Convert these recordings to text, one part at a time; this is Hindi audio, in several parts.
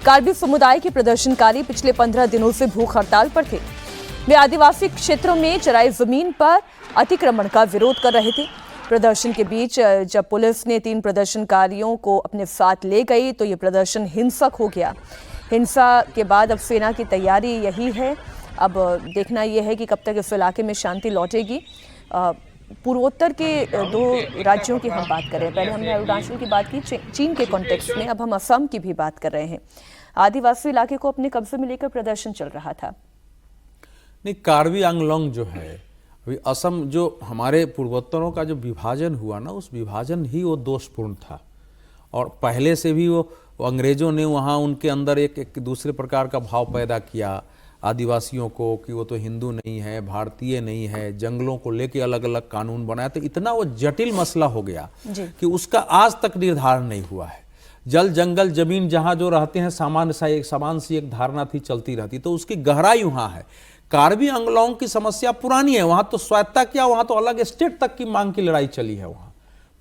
कार्बी समुदाय के प्रदर्शनकारी पिछले 15 दिनों से भूख हड़ताल पर थे। वे आदिवासी क्षेत्रों में चराई जमीन पर अतिक्रमण का विरोध कर रहे थे। प्रदर्शन के बीच जब पुलिस ने 3 प्रदर्शनकारियों को अपने साथ ले गई तो ये प्रदर्शन हिंसक हो गया। हिंसा के बाद अब सेना की तैयारी यही है, अब देखना यह है कि कब तक इस इलाके में शांति लौटेगी। पूर्वोत्तर के 2 राज्यों की हम बात करें, पहले हमने अरुणाचल की बात की चीन के कॉन्टेक्स्ट में, अब हम असम की भी बात कर रहे हैं। आदिवासी इलाके को अपने कब्जे में लेकर प्रदर्शन चल रहा था। नहीं, कार्बी आंगलोंग जो है अभी असम, जो हमारे पूर्वोत्तरों का जो विभाजन हुआ ना, उस विभाजन ही वो दोषपूर्ण था। और पहले से भी वो अंग्रेजों ने वहाँ उनके अंदर एक दूसरे प्रकार का भाव पैदा किया आदिवासियों को कि वो तो हिंदू नहीं है, भारतीय नहीं है, जंगलों को लेके अलग अलग कानून बनाया। तो इतना वो जटिल मसला हो गया कि उसका आज तक निर्धारण नहीं हुआ है। जल जंगल जमीन जहाँ जो रहते हैं समान सी एक धारणा थी, चलती रहती। तो उसकी गहराई वहाँ है। कार्बी आंगलोंग की समस्या पुरानी है। वहाँ तो स्वायत्ता क्या, वहाँ तो अलग स्टेट तक की मांग की लड़ाई चली है। वहाँ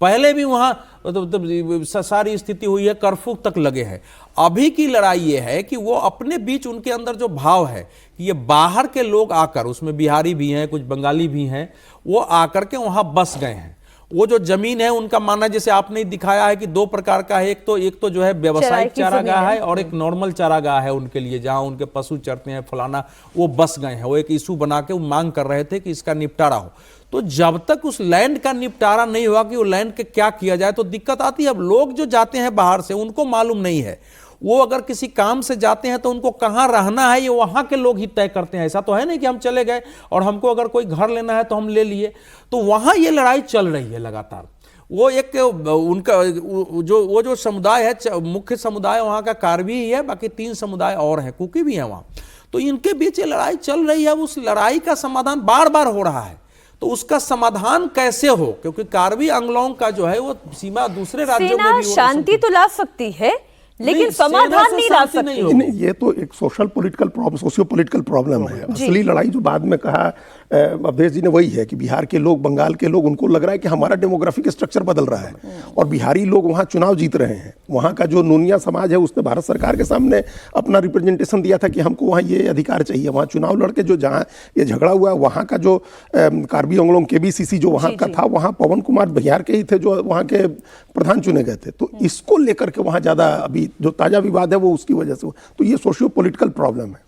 पहले भी वहाँ सारी स्थिति हुई है, कर्फ्यू तक लगे हैं। अभी की लड़ाई ये है कि वो अपने बीच उनके अंदर जो भाव है कि ये बाहर के लोग आकर, उसमें बिहारी भी हैं, कुछ बंगाली भी हैं, वो आकर के वहाँ बस गए हैं। वो जो जमीन है उनका मानना, जैसे आपने दिखाया है कि 2 प्रकार का है। एक तो जो है व्यवसायिक चारागाह है और एक नॉर्मल चारागाह है उनके लिए, जहां उनके पशु चरते हैं फलाना। वो बस गए हैं। वो एक इशू बना के वो मांग कर रहे थे कि इसका निपटारा हो। तो जब तक उस लैंड का निपटारा नहीं हुआ कि वो लैंड के क्या किया जाए, तो दिक्कत आती है। अब लोग जो जाते हैं बाहर से, उनको मालूम नहीं है। वो अगर किसी काम से जाते हैं तो उनको कहाँ रहना है ये वहाँ के लोग ही तय करते हैं। ऐसा तो है नहीं कि हम चले गए और हमको अगर कोई घर लेना है तो हम ले लिए। तो वहाँ ये लड़ाई चल रही है लगातार। वो एक उनका जो समुदाय है, मुख्य समुदाय वहाँ का कार्बी ही है, बाकी 3 समुदाय और हैं, कुकी भी हैं वहाँ। तो इनके बीच ये लड़ाई चल रही है। उस लड़ाई का समाधान बार बार हो रहा है। तो उसका समाधान कैसे हो, क्योंकि कार्बी आंगलोंग का जो है वो सीमा दूसरे राज्यों में भी शांति तो ला सकती है, लेकिन समाधान नहीं ला सकती। नहीं, ये तो एक social political problem, socio political problem है। असली लड़ाई जो बाद में कहा अवधेश जी ने वही है कि बिहार के लोग, बंगाल के लोग, उनको लग रहा है कि हमारा डेमोग्राफिक स्ट्रक्चर बदल रहा है और बिहारी लोग वहाँ चुनाव जीत रहे हैं। वहाँ का जो नूनिया समाज है उसने भारत सरकार के सामने अपना रिप्रेजेंटेशन दिया था कि हमको वहाँ ये अधिकार चाहिए। वहाँ चुनाव लड़के जो जहाँ ये झगड़ा हुआ, वहाँ का जो कार्बी आंगलोंग KBCC जो वहाँ का था, वहाँ पवन कुमार बिहार के ही थे जो वहाँ के प्रधान चुने गए थे। तो इसको लेकर के वहाँ ज़्यादा अभी जो ताज़ा विवाद है वो उसकी वजह से, तो ये सोशियो पॉलिटिकल प्रॉब्लम है।